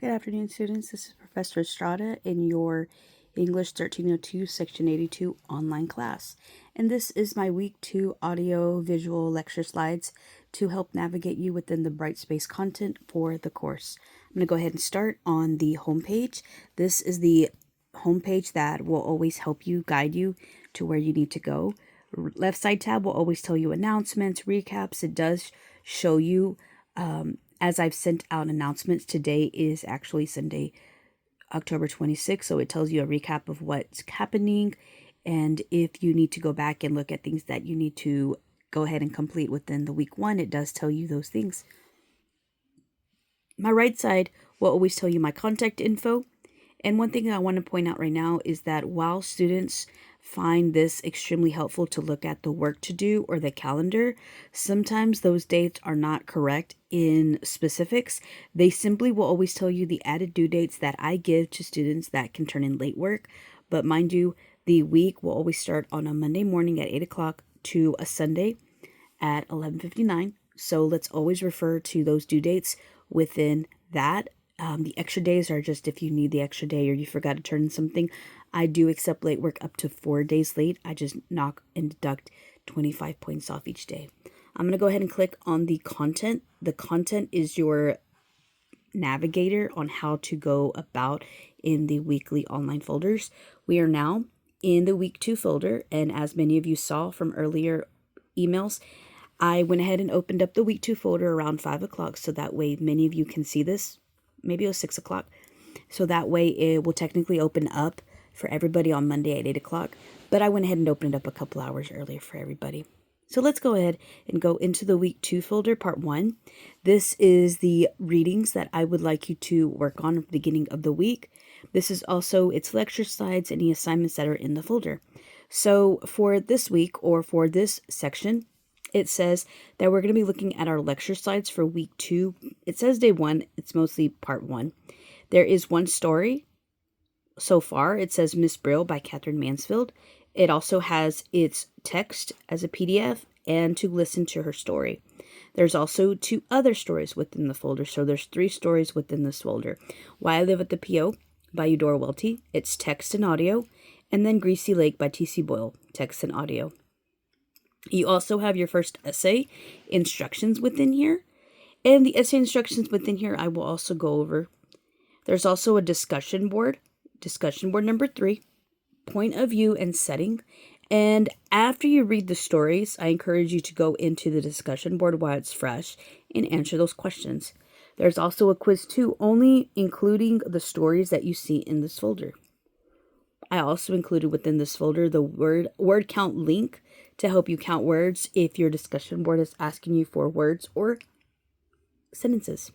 Good afternoon, students. This is Professor Estrada in your English 1302, Section 82 online class. And this is my Week 2 audio-visual lecture slides to help navigate you within the Brightspace content for the course. I'm going to go ahead and start on the homepage. This is the homepage that will always help you, guide you to where you need to go. Left side tab will always tell you announcements, recaps. It does show you as I've sent out announcements. Today is actually Sunday, October 26th, so it tells you a recap of what's happening, and if you need to go back and look at things that you need to go ahead and complete within the week 1, it does tell you those things. My right side will always tell you my contact info, and one thing I want to point out right now is that while students find this extremely helpful to look at the work to do or the calendar, sometimes those dates are not correct in specifics. They simply will always tell you the added due dates that I give to students that can turn in late work. But mind you, the week will always start on a Monday morning at 8 o'clock to a Sunday at 11:59. So let's always refer to those due dates within that. The extra days are just if you need the extra day or you forgot to turn in something. I do accept late work up to 4 days late. I just knock and deduct 25 points off each day. I'm going to go ahead and click on the content. The content is your navigator on how to go about in the weekly online folders. We are now in the week 2 folder, and as many of you saw from earlier emails, I went ahead and opened up the week 2 folder around 5 o'clock so that way many of you can see this. Maybe it was 6 o'clock. So that way it will technically open up for everybody on Monday at 8 o'clock. But I went ahead and opened it up a couple hours earlier for everybody. So let's go ahead and go into the week 2 folder, part 1. This is the readings that I would like you to work on at the beginning of the week. This is also its lecture slides, any assignments that are in the folder. So for this week or for this section, it says that we're going to be looking at our lecture slides for week 2. It says day 1. It's mostly part 1. There is one story so far. It says Miss Brill by Catherine Mansfield. It also has its text as a PDF and to listen to her story. There's also 2 other stories within the folder. So there's 3 stories within this folder. Why I Live at the P.O. by Eudora Welty. It's text and audio. And then Greasy Lake by T.C. Boyle. Text and audio. You also have your first essay instructions within here. And the essay instructions within here I will also go over. There's also a discussion board number 3, point of view and setting. And after you read the stories, I encourage you to go into the discussion board while it's fresh and answer those questions. There's also a quiz 2, only including the stories that you see in this folder. I also included within this folder the word count link to help you count words if your discussion board is asking you for words or sentences.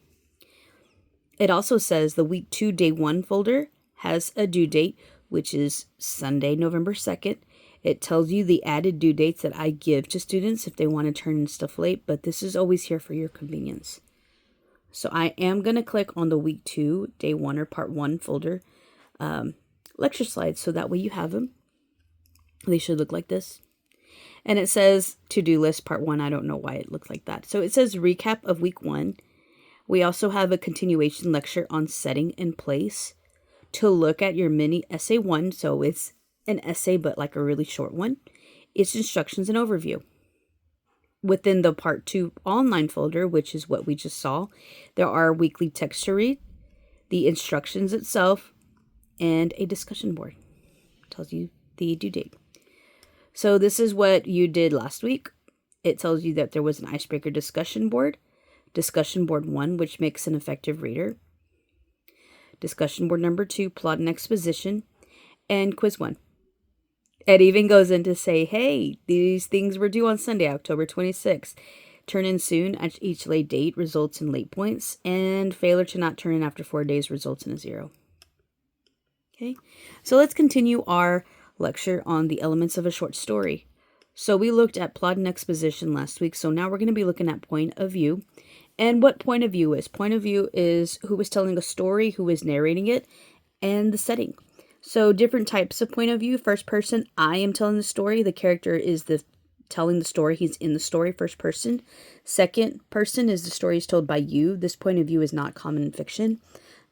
It also says the week 2 day 1 folder has a due date, which is Sunday, November 2nd. It tells you the added due dates that I give to students if they want to turn in stuff late, but this is always here for your convenience. So I am going to click on the week 2 day 1 or part 1 folder lecture slides, so that way you have them. They should look like this. And it says to-do list part 1. I don't know why it looks like that. So it says recap of week 1. We also have a continuation lecture on setting in place to look at your mini essay 1. So it's an essay, but like a really short one. It's instructions and overview. Within the part 2 online folder, which is what we just saw, there are weekly text to read, the instructions itself, and a discussion board. Tells you the due date. So this is what you did last week. It tells you that there was an icebreaker discussion board 1, which makes an effective reader. Discussion board number 2, plot and exposition, and quiz 1. It even goes in to say, hey, these things were due on Sunday, October 26th. Turn in soon at each late date results in late points, and failure to not turn in after 4 days results in a 0. Okay, so let's continue our lecture on the elements of a short story. So we looked at plot and exposition last week, so now we're going to be looking at point of view. And what point of view is? Point of view is who is telling a story, who is narrating it, and the setting. So different types of point of view. First person, I am telling the story. The character is telling the story. He's in the story, first person. Second person is the story is told by you. This point of view is not common in fiction.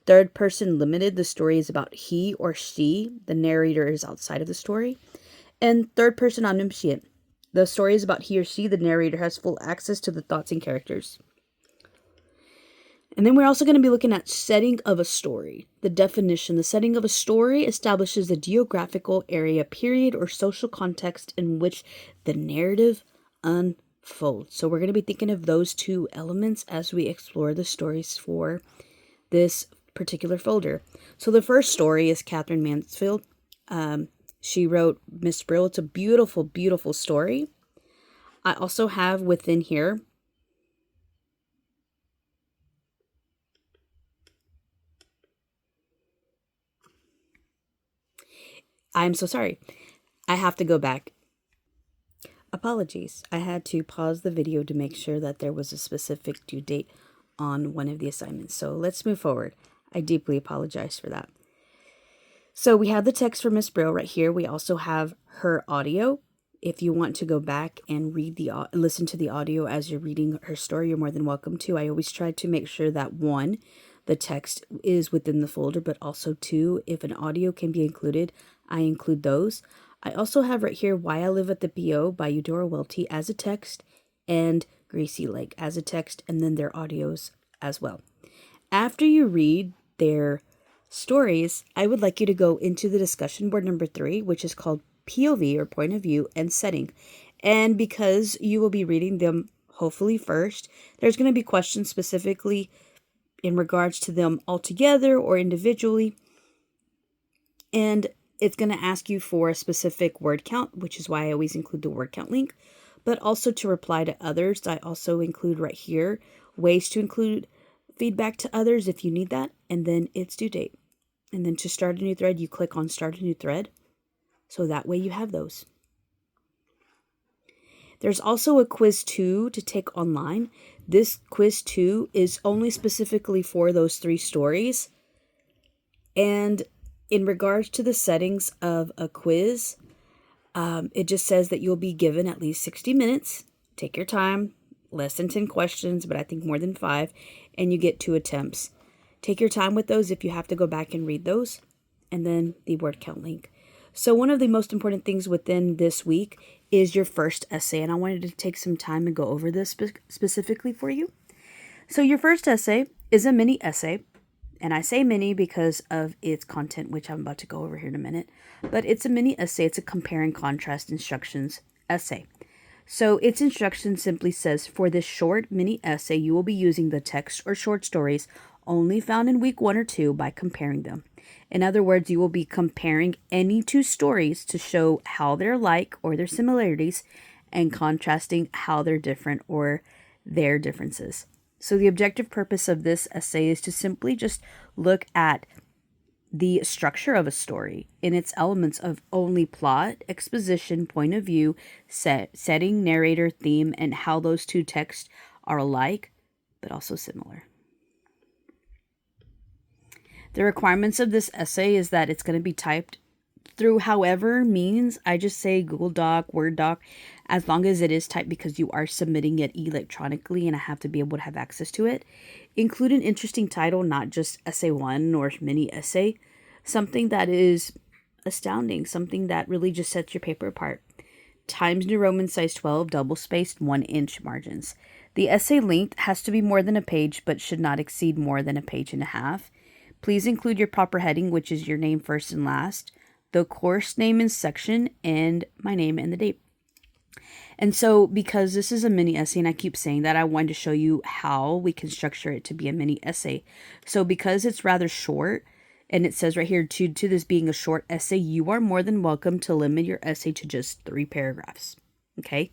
Third person limited, the story is about he or she. The narrator is outside of the story. And third person omniscient. The story is about he or she. The narrator has full access to the thoughts and characters. And then we're also going to be looking at setting of a story. The definition: the setting of a story establishes a geographical area, period, or social context in which the narrative unfolds. So we're going to be thinking of those two elements as we explore the stories for this particular folder. So the first story is Catherine Mansfield. She wrote Miss Brill. It's a beautiful, beautiful story. I also have within here I'm so sorry. I have to go back. Apologies. I had to pause the video to make sure that there was a specific due date on one of the assignments. So let's move forward. I deeply apologize for that. So we have the text for Miss Brill right here. We also have her audio. If you want to go back and listen to the audio as you're reading her story, you're more than welcome to. I always try to make sure that one, the text is within the folder, but also two, if an audio can be included, I include those. I also have right here Why I Live at the PO by Eudora Welty as a text and Gracie Lake as a text, and then their audios as well. After you read their stories, I would like you to go into the discussion board number 3, which is called POV or point of view and setting. And because you will be reading them hopefully first, there's going to be questions specifically in regards to them altogether or individually. And it's going to ask you for a specific word count, which is why I always include the word count link. But also to reply to others, I also include right here ways to include feedback to others if you need that. And then it's due date. And then to start a new thread, you click on start a new thread. So that way you have those. There's also a quiz 2 to take online. This quiz 2 is only specifically for those 3 stories. And in regards to the settings of a quiz, it just says that you'll be given at least 60 minutes. Take your time, less than 10 questions, but I think more than 5, and you get 2 attempts. Take your time with those if you have to go back and read those, and then the word count link. So one of the most important things within this week is your first essay, and I wanted to take some time and go over this specifically for you. So your first essay is a mini essay, and I say mini because of its content, which I'm about to go over here in a minute, but it's a mini essay. It's a compare and contrast instructions essay. So its instruction simply says, for this short mini essay, you will be using the text or short stories only found in week 1 or 2 by comparing them. In other words, you will be comparing any 2 stories to show how they're like or their similarities and contrasting how they're different or their differences. So the objective purpose of this essay is to simply just look at the structure of a story in its elements of only plot, exposition, point of view, setting, narrator, theme, and how those 2 texts are alike, but also similar. The requirements of this essay is that it's going to be typed through however means. I just say Google Doc, Word Doc, as long as it is typed because you are submitting it electronically and I have to be able to have access to it. Include an interesting title, not just essay 1 or mini essay. Something that is astounding, something that really just sets your paper apart. Times New Roman size 12, double-spaced, 1-inch margins. The essay length has to be more than a page, but should not exceed more than a page and a half. Please include your proper heading, which is your name first and last, the course name and section, and my name and the date. And so because this is a mini essay, and I keep saying that, I wanted to show you how we can structure it to be a mini essay. So because it's rather short, and it says right here, to this being a short essay, you are more than welcome to limit your essay to just 3 paragraphs, okay?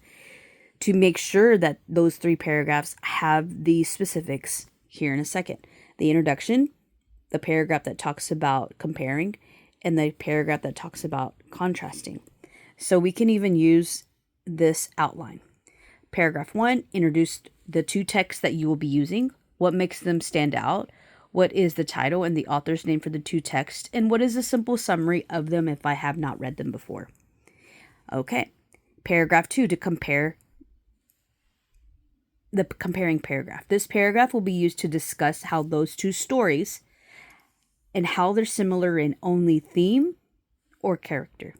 To make sure that those 3 paragraphs have the specifics here in a second. The introduction, the paragraph that talks about comparing, and the paragraph that talks about contrasting. So we can even use this outline. Paragraph 1, introduce the 2 texts that you will be using, what makes them stand out, what is the title and the author's name for the 2 texts, and what is a simple summary of them if I have not read them before. Okay, paragraph 2, to compare the comparing paragraph. This paragraph will be used to discuss how those 2 stories and how they're similar in only theme or character.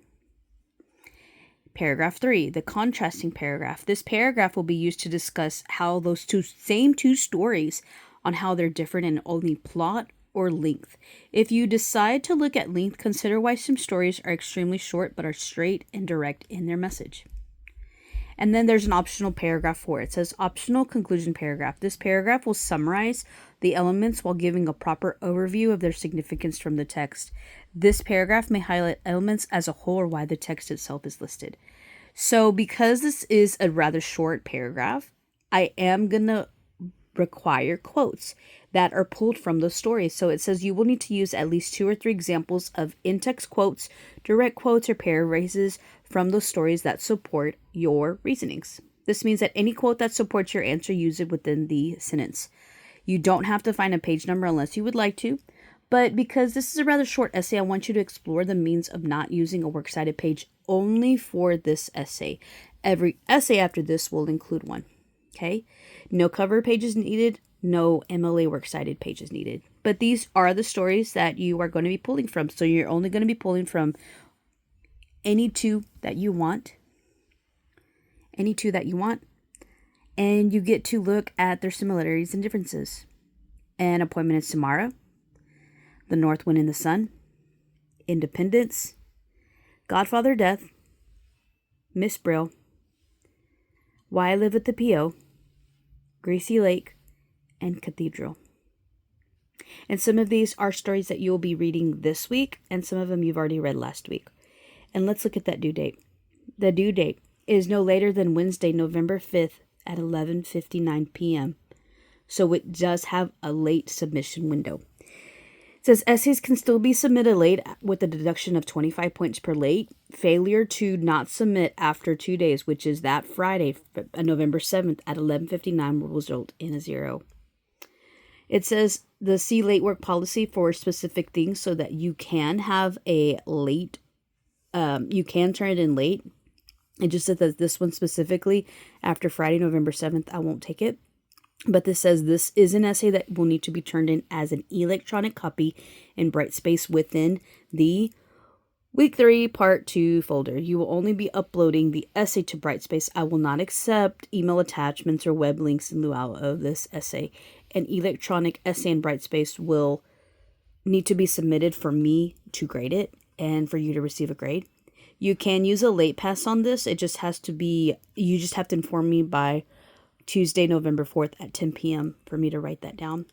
Paragraph 3, the contrasting paragraph. This paragraph will be used to discuss how those same two stories on how they're different in only plot or length. If you decide to look at length, consider why some stories are extremely short but are straight and direct in their message. And then there's an optional paragraph 4. It says optional conclusion paragraph. This paragraph will summarize the elements while giving a proper overview of their significance from the text. This paragraph may highlight elements as a whole or why the text itself is listed. So because this is a rather short paragraph, I am going to require quotes that are pulled from those stories. So it says you will need to use at least 2 or 3 examples of in-text quotes, direct quotes, or paraphrases from those stories that support your reasonings. This means that any quote that supports your answer, use it within the sentence. You don't have to find a page number unless you would like to, but because this is a rather short essay, I want you to explore the means of not using a works cited page only for this essay. Every essay after this will include one. Okay? No cover pages needed, no MLA works cited pages needed. But these are the stories that you are going to be pulling from. So you're only going to be pulling from any 2 that you want. Any 2 that you want. And you get to look at their similarities and differences. An Appointment in Samara, The North Wind and the Sun, Independence, Godfather Death, Miss Brill, Why I Live at the P.O., Greasy Lake, and Cathedral. And some of these are stories that you will be reading this week, and some of them you've already read last week. And let's look at that due date. The due date is no later than Wednesday, November 5th at 11:59 p.m. So it does have a late submission window. It says essays can still be submitted late with a deduction of 25 points per late. Failure to not submit after 2 days, which is that Friday, November 7th at 11:59, will result in a 0. It says the see late work policy for specific things so that you can have a late, you can turn it in late. It just said that this one specifically, after Friday, November 7th, I won't take it. But this says this is an essay that will need to be turned in as an electronic copy in Brightspace within the Week 3, Part 2 folder. You will only be uploading the essay to Brightspace. I will not accept email attachments or web links in lieu of this essay. An electronic essay in Brightspace will need to be submitted for me to grade it and for you to receive a grade. You can use a late pass on this. It just has to be, you just have to inform me by Tuesday, November 4th at 10 p.m. for me to write that down.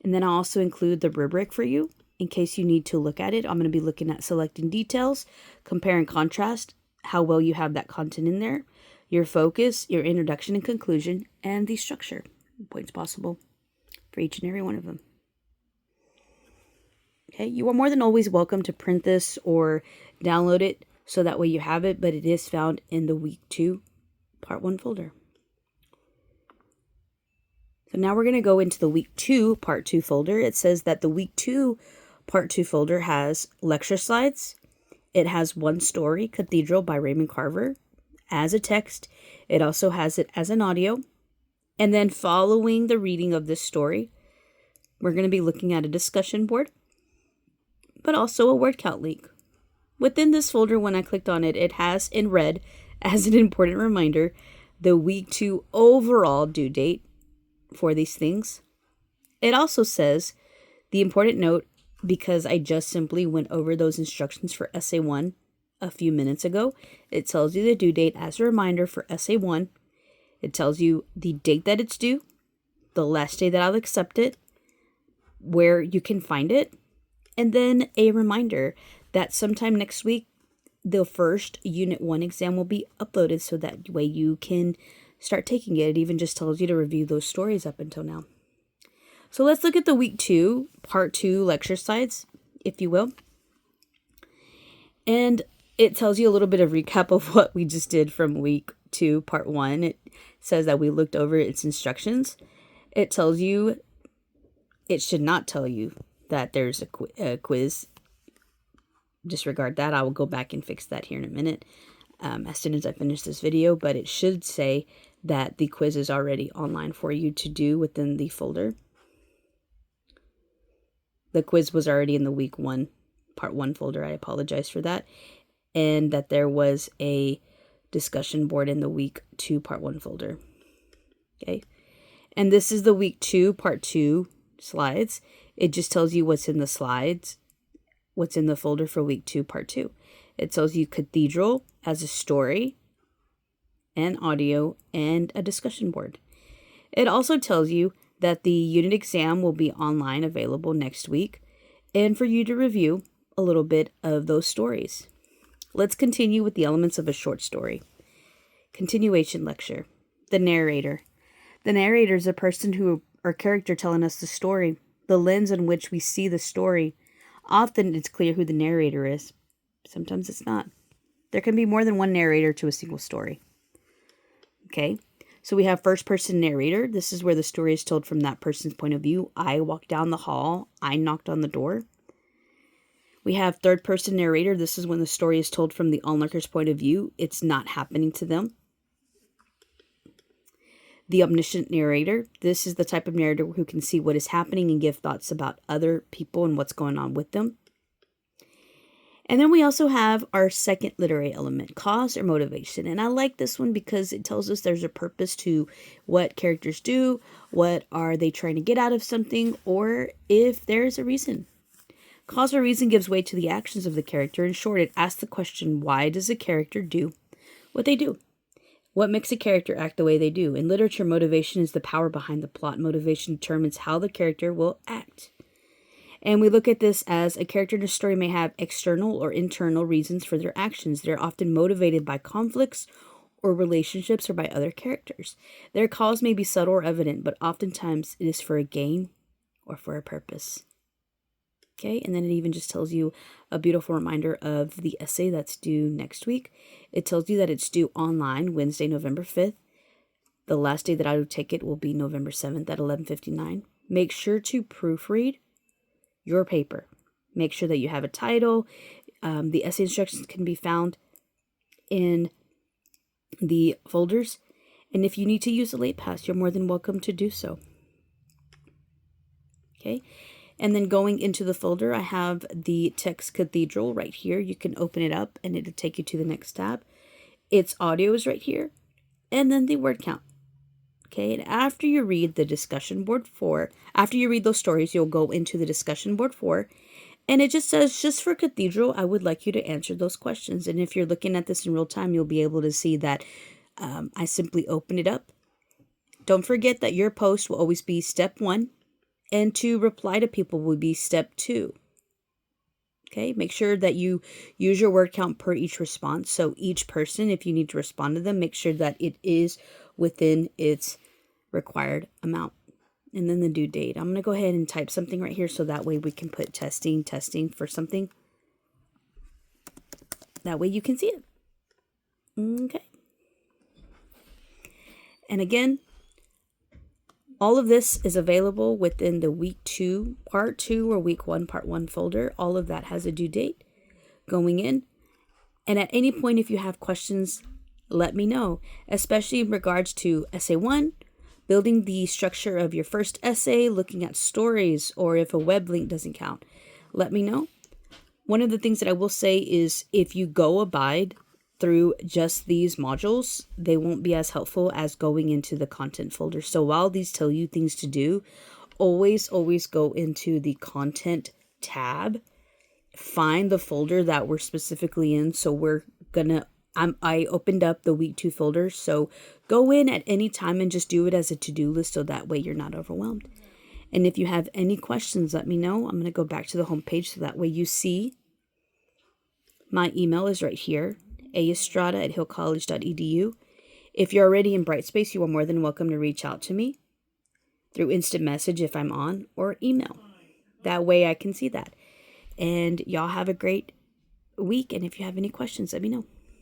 And then I'll also include the rubric for you in case you need to look at it. I'm going to be looking at selecting details, compare and contrast, how well you have that content in there, your focus, your introduction and conclusion, and the structure, points possible for each and every one of them. Okay, you are more than always welcome to print this or download it so that way you have it, but it is found in the Week 2, Part 1 folder. So now we're going to go into the Week 2, Part 2 folder. It says that the Week 2, Part 2 folder has lecture slides. It has one story, Cathedral by Raymond Carver, as a text. It also has it as an audio. And then following the reading of this story, we're going to be looking at a discussion board, but also a word count link. Within this folder, when I clicked on it, it has in red, as an important reminder, the Week 2 overall due date for these things. It also says the important note, because I just simply went over those instructions for Essay 1 a few minutes ago. It tells you the due date as a reminder for Essay 1. It tells you the date that it's due, the last day that I'll accept it, where you can find it, and then a reminder that sometime next week, the first Unit 1 exam will be uploaded so that way you can start taking it. It even just tells you to review those stories up until now. So let's look at the Week 2, Part 2 lecture slides, if you will. And it tells you a little bit of recap of what we just did from Week 2, Part 1. It says that we looked over its instructions. It tells you, it should not tell you that there's a quiz. Disregard that. I will go back and fix that here in a minute as soon as I finish this video. But it should say that the quiz is already online for you to do within the folder. The quiz was already in the week 1, part 1 folder. I apologize for that. And that there was a discussion board in the week 2, part 1 folder. Okay. And this is the week 2, part 2 slides. It just tells you what's in the slides, what's in the folder for week 2, part 2. It tells you Cathedral as a story and audio and a discussion board. It also tells you that the unit exam will be online available next week and for you to review a little bit of those stories. Let's continue with the elements of a short story. Continuation lecture. The narrator. The narrator is a person or character telling us the story, the lens in which we see the story. Often it's clear who the narrator is. Sometimes it's not. There can be more than one narrator to a single story. Okay. So we have first person narrator. This is where the story is told from that person's point of view. I walked down the hall. I knocked on the door. We have third person narrator. This is when the story is told from the onlooker's point of view. It's not happening to them. The omniscient narrator. This is the type of narrator who can see what is happening and give thoughts about other people and what's going on with them. And then we also have our second literary element, cause or motivation. And I like this one because it tells us there's a purpose to what characters do, what are they trying to get out of something, or if there's a reason. Cause or reason gives way to the actions of the character. In short, it asks the question, why does a character do what they do? What makes a character act the way they do? In literature, motivation is the power behind the plot. Motivation determines how the character will act. And we look at this as a character in a story may have external or internal reasons for their actions. They're often motivated by conflicts or relationships or by other characters. Their cause may be subtle or evident, but oftentimes it is for a gain or for a purpose. Okay, and then it even just tells you a beautiful reminder of the essay that's due next week. It tells you that it's due online Wednesday, November 5th. The last day that I will take it will be November 7th at 11:59. Make sure to proofread your paper. Make sure that you have a title. The essay instructions can be found in the folders. And if you need to use a late pass, you're more than welcome to do so. Okay. And then going into the folder, I have the text Cathedral right here. You can open it up and it'll take you to the next tab. Its audio is right here. And then the word count. Okay, and after you read the discussion board 4, after you read those stories, you'll go into the discussion board 4, and it just says, just for Cathedral, I would like you to answer those questions. And if you're looking at this in real time, you'll be able to see that I simply open it up. Don't forget that your post will always be step 1, and to reply to people will be step 2. Okay, make sure that you use your word count per each response. So each person, if you need to respond to them, make sure that it is within its required amount. And then the due date. I'm going to go ahead and type something right here so that way we can put testing for something. That way you can see it. Okay. And again, all of this is available within the week 2, part 2, or week 1, part 1 folder. All of that has a due date going in. And at any point, if you have questions, let me know, especially in regards to essay 1, building the structure of your first essay, looking at stories, or if a web link doesn't count. Let me know. One of the things that I will say is if you go abide through just these modules, they won't be as helpful as going into the content folder. So while these tell you things to do, always go into the content tab, find the folder that we're specifically in. So we're gonna, I opened up the week 2 folder. So go in at any time and just do it as a to-do list. So that way you're not overwhelmed. And if you have any questions, let me know. I'm going to go back to the home page so that way you see my email is right here. aestrada@hillcollege.edu. If you're already in Brightspace, you are more than welcome to reach out to me through instant message if I'm on, or email. That way I can see that. And y'all have a great week. And if you have any questions, let me know.